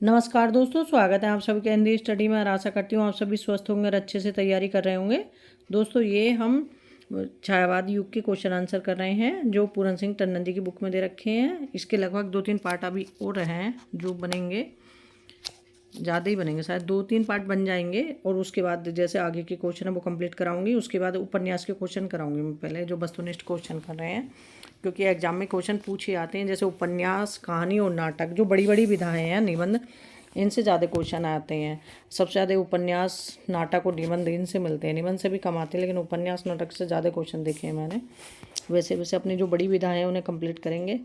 नमस्कार दोस्तों, स्वागत है आप सभी के हिंदी स्टडी में। और आशा करती हूँ आप सभी स्वस्थ होंगे और अच्छे से तैयारी कर रहे होंगे। दोस्तों, ये हम छायावाद युग के क्वेश्चन आंसर कर रहे हैं जो पूरन सिंह टंडन जी की बुक में दे रखे हैं। इसके लगभग 2-3 पार्ट अभी और रहे हैं जो बनेंगे, ज़्यादा ही बनेंगे, शायद 2-3 पार्ट बन जाएंगे। और उसके बाद जैसे आगे के क्वेश्चन है वो कंप्लीट कराऊंगी। उसके बाद उपन्यास के क्वेश्चन कराऊंगी मैं पहले, जो वस्तुनिष्ठ क्वेश्चन कर रहे हैं, क्योंकि एग्जाम में क्वेश्चन पूछे आते हैं। जैसे उपन्यास, कहानी और नाटक, जो बड़ी बड़ी विधाएँ हैं, निबंध, इनसे ज़्यादा क्वेश्चन आते हैं। सबसे ज़्यादा उपन्यास, नाटक और निबंध इनसे मिलते हैं। निबंध से भी कम आते हैं, लेकिन उपन्यास, नाटक से ज़्यादा क्वेश्चन देखे हैं मैंने। वैसे वैसे अपनी जो बड़ी विधाएँ हैं उन्हें कंप्लीट करेंगे।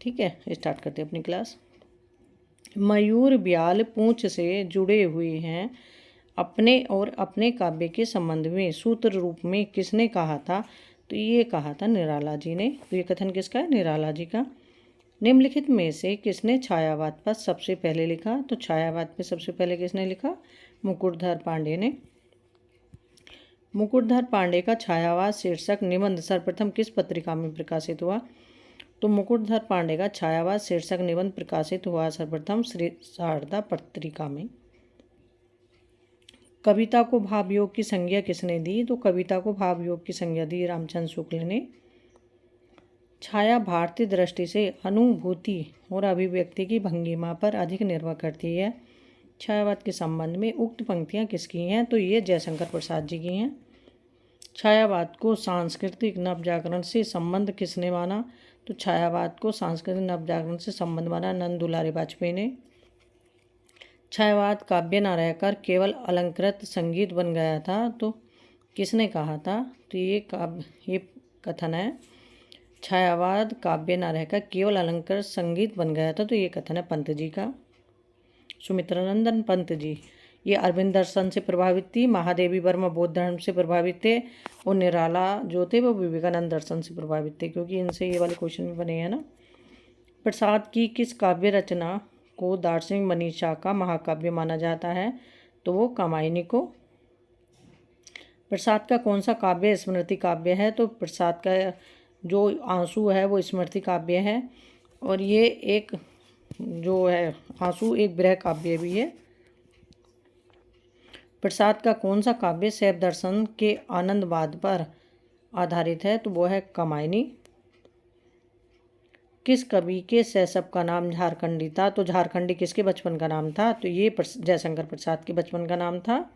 ठीक है, स्टार्ट करते हैं अपनी क्लास। मयूर ब्याल पूंछ से जुड़े हुए हैं। अपने और अपने काव्य के संबंध में सूत्र रूप में किसने कहा था? तो ये कहा था निराला जी ने। तो ये कथन किसका है? निराला जी का। निम्नलिखित में से किसने छायावाद पर सबसे पहले लिखा? तो छायावाद पे सबसे पहले किसने लिखा? मुकुटधर पांडे ने। मुकुटधर पांडे का छायावाद शीर्षक निबंध सर्वप्रथम किस पत्रिका में प्रकाशित हुआ? तो मुकुटधर पांडे का छायावाद शीर्षक निबंध प्रकाशित हुआ सर्वप्रथम श्री शारदा पत्रिका में। कविता को भावयोग की संज्ञा किसने दी? तो कविता को भावयोग की संज्ञा दी रामचंद्र शुक्ल ने। छाया भारतीय दृष्टि से अनुभूति और अभिव्यक्ति की भंगिमा पर अधिक निर्भर करती है। छायावाद के संबंध में उक्त पंक्तियाँ किसकी हैं? तो ये जयशंकर प्रसाद जी की हैं। छायावाद को सांस्कृतिक नवजागरण से संबंध किसने माना? तो छायावाद को सांस्कृतिक नवजागरण से संबंध माना नंद दुलारी वाजपेयी ने। छायावाद काव्य न रहकर केवल अलंकृत संगीत बन गया था, तो किसने कहा था? तो ये कथन है, छायावाद काव्य न रहकर केवल अलंकृत संगीत बन गया था, तो ये कथन है पंत जी का, सुमित्रानंदन पंत जी। ये अरविंद दर्शन से प्रभावित थी। महादेवी वर्मा बौद्ध धर्म से प्रभावित थे। और निराला जो थे वो विवेकानंद दर्शन से प्रभावित थे, क्योंकि इनसे ये वाले क्वेश्चन भी बने हैं ना। प्रसाद की किस काव्य रचना को दार्शनिक मनीषा का महाकाव्य माना जाता है? तो वो कामायनी को। प्रसाद का कौन सा काव्य स्मृति काव्य है? तो प्रसाद का जो आंसू है वो स्मृति काव्य है। और ये एक जो है आंसू एक विरह काव्य भी है। प्रसाद का कौन सा काव्य शैव दर्शन के आनंदवाद पर आधारित है? तो वो है कामायनी। किस कवि के शैशव का नाम झारखंडी था? तो झारखंडी किसके बचपन का नाम था? तो ये जयशंकर प्रसाद के बचपन का नाम था।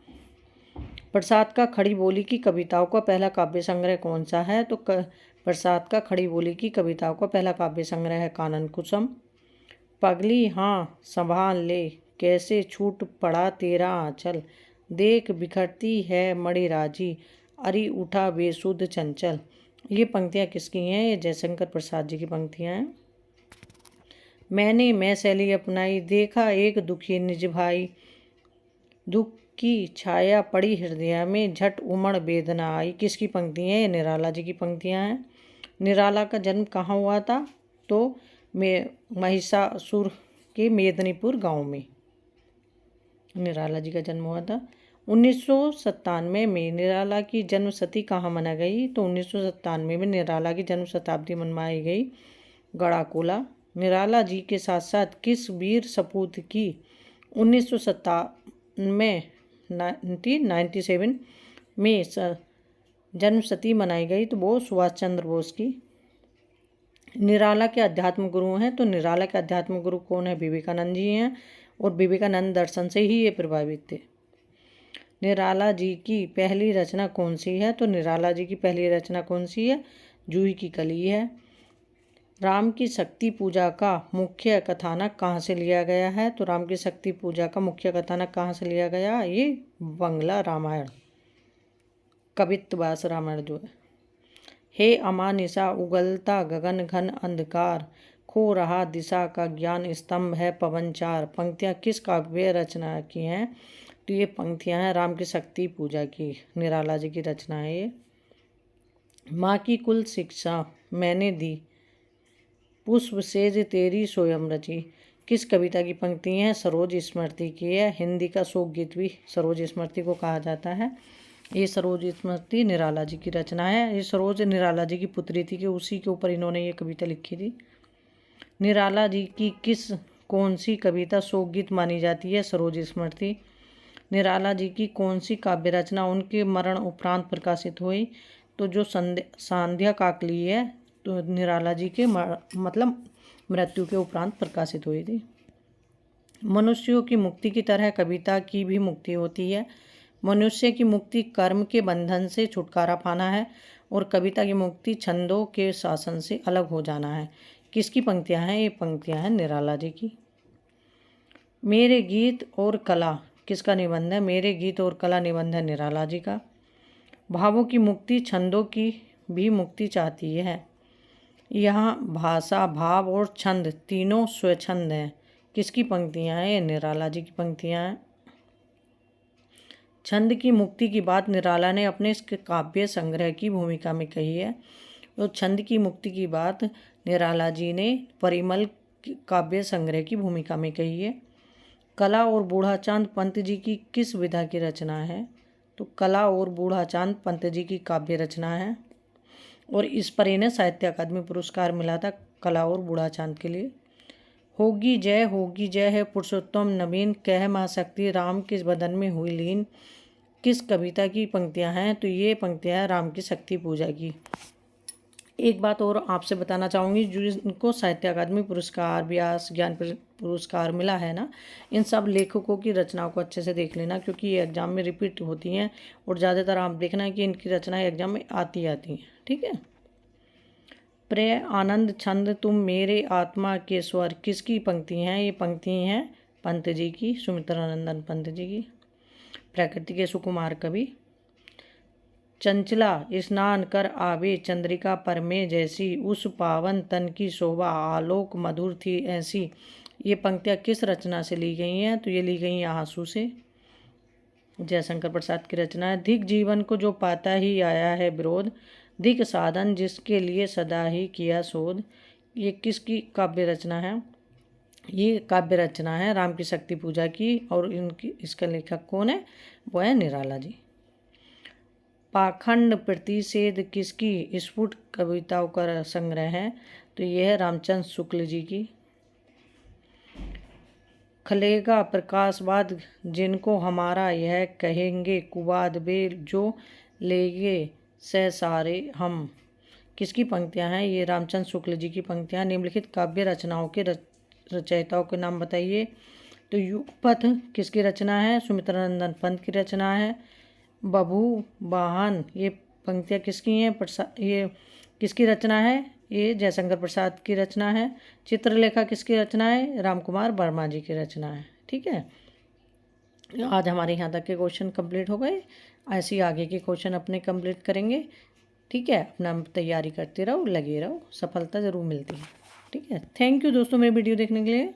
प्रसाद का खड़ी बोली की कविताओं का पहला काव्य संग्रह कौन सा है? तो प्रसाद का खड़ी बोली की कविताओं का पहला काव्य संग्रह है कानन कुसुम। पगली हाँ संभाल ले, कैसे छूट पड़ा तेरा आंचल, देख बिखरती है मणिराजी, अरी उठा बेसुध चंचल। ये पंक्तियाँ किसकी हैं? ये जयशंकर प्रसाद जी की पंक्तियाँ हैं। मैंने मैं शैली अपनाई, देखा एक दुखी निज भाई, दुख की छाया पड़ी हृदय में, झट उमड़ वेदना आई। किसकी पंक्ति हैं? ये निराला जी की पंक्तियाँ हैं। निराला का जन्म कहाँ हुआ था? तो महिषासुर के मेदिनीपुर गांव में निराला जी का जन्म हुआ था। 1997 में निराला की जन्म शती कहाँ मना गई? तो 1997 में निराला की जन्म शताब्दी मनवाई गई गड़ाकोला। निराला जी के साथ साथ किस वीर सपूत की 1997 में जन्म शती मनाई गई? तो वो सुभाष चंद्र बोस की। निराला के अध्यात्म गुरु हैं। तो निराला के अध्यात्म गुरु कौन है? विवेकानंद जी हैं। और विवेकानंद दर्शन से ही ये प्रभावित थे। निराला जी की पहली रचना कौन सी है? तो निराला जी की पहली रचना कौन सी है? जूही की कली है। राम की शक्ति पूजा का मुख्य कथानक कहाँ से लिया गया है? तो राम की शक्ति पूजा का मुख्य कथानक कहाँ से लिया गया? ये बंगला रामायण, कवित्तवास रामायण जो है। हे अमानिशा उगलता गगन घन अंधकार, खो रहा दिशा का ज्ञान स्तंभ है पवनचार। पंक्तियाँ किस काव्य रचना की हैं? तो ये पंक्तियाँ हैं राम की शक्ति पूजा की, निराला जी की रचना है ये। माँ की कुल शिक्षा मैंने दी, पुष्प सेज तेरी स्वयं रची। किस कविता की पंक्ति हैं? सरोज स्मृति की है। हिंदी का शोक गीत भी सरोज स्मृति को कहा जाता है। ये सरोज स्मृति निराला जी की रचना है। ये सरोज निराला जी की पुत्री थी कि उसी के ऊपर इन्होंने ये कविता लिखी थी। निराला जी की किस कौन सी कविता शोकगीत मानी जाती है? सरोज स्मृति। निराला जी की कौन सी काव्य रचना उनके मरण उपरांत प्रकाशित हुई? तो जो सांध्या काकली है, तो निराला जी के मतलब मृत्यु के उपरांत प्रकाशित हुई थी। मनुष्यों की मुक्ति की तरह कविता की भी मुक्ति होती है। मनुष्य की मुक्ति कर्म के बंधन से छुटकारा पाना है और कविता की मुक्ति छंदों के शासन से अलग हो जाना है। किसकी पंक्तियां हैं? ये पंक्तियां हैं निराला जी की। मेरे गीत और कला किसका निबंध है? मेरे गीत और कला निबंध है निराला जी का। भावों की मुक्ति छंदों की भी मुक्ति चाहती है। यहाँ भाषा, भाव और छंद तीनों स्वच्छंद हैं। किसकी पंक्तियाँ हैं? निराला जी की पंक्तियाँ हैं। छंद की मुक्ति की बात निराला ने अपने इस काव्य संग्रह की भूमिका में कही है। और छंद की मुक्ति की बात निराला जी ने परिमल काव्य संग्रह की भूमिका में कही है। कला और बूढ़ा चांद पंत जी की किस विधा की रचना है? तो कला और बूढ़ा चांद पंत जी की काव्य रचना है और इस पर इन्हें साहित्य अकादमी पुरस्कार मिला था, कला और बूढ़ा चांद के लिए। होगी जय है पुरुषोत्तम नवीन, कह महाशक्ति राम किस बदन में हुई लीन। किस कविता की पंक्तियां हैं? तो ये पंक्तियां हैं राम की शक्ति पूजा की। एक बात और आपसे बताना चाहूँगी, जिनको साहित्य अकादमी पुरस्कार, व्यास ज्ञान पुरस्कार मिला है ना, इन सब लेखकों की रचनाओं को अच्छे से देख लेना, क्योंकि ये एग्जाम में रिपीट होती हैं और ज़्यादातर आप देखना कि इनकी रचनाएं एग्जाम में आती हैं। ठीक है। प्रिय आनंद छंद तुम मेरे आत्मा के स्वर किसकी पंक्ति हैं? ये पंक्ति हैं पंत जी की, सुमित्रानंदन पंत जी की। प्रकृति के सुकुमार कवि। चंचला स्नान कर आवे चंद्रिका पर में जैसी, उस पावन तन की शोभा आलोक मधुर थी ऐसी। ये पंक्तियाँ किस रचना से ली गई हैं? तो ये ली गई हैं आंसू से, जयशंकर प्रसाद की रचना है। धिक जीवन को जो पाता ही आया है विरोध, धिक साधन जिसके लिए सदा ही किया शोध। ये किसकी काव्य रचना है? ये काव्य रचना है राम की शक्ति पूजा की और इनकी इसका लेखक कौन है? वो है निराला जी। पाखंड प्रतिषेध किसकी स्फुट कविताओं का संग्रह है? तो यह है रामचंद्र शुक्ल जी की। खलेगा प्रकाशवाद जिनको हमारा यह कहेंगे कुवाद वे जो लेगे से सारे हम। किसकी पंक्तियां हैं? ये रामचंद्र शुक्ल जी की पंक्तियां। निम्नलिखित काव्य रचनाओं के रचयिताओं के नाम बताइए। तो युगपथ किसकी रचना है? सुमित्रानंदन पंत की रचना है। बभू वाहन ये पंक्तियाँ किसकी हैं? ये किसकी रचना है? ये जयशंकर प्रसाद की रचना है। चित्रलेखा किसकी रचना है? रामकुमार वर्मा जी की रचना है। ठीक है। आज हमारे यहाँ तक के क्वेश्चन कंप्लीट हो गए। ऐसे ही आगे के क्वेश्चन अपने कंप्लीट करेंगे। ठीक है। अपना तैयारी करते रहो, लगे रहो, सफलता ज़रूर मिलती है। ठीक है। थैंक यू दोस्तों मेरी वीडियो देखने के लिए।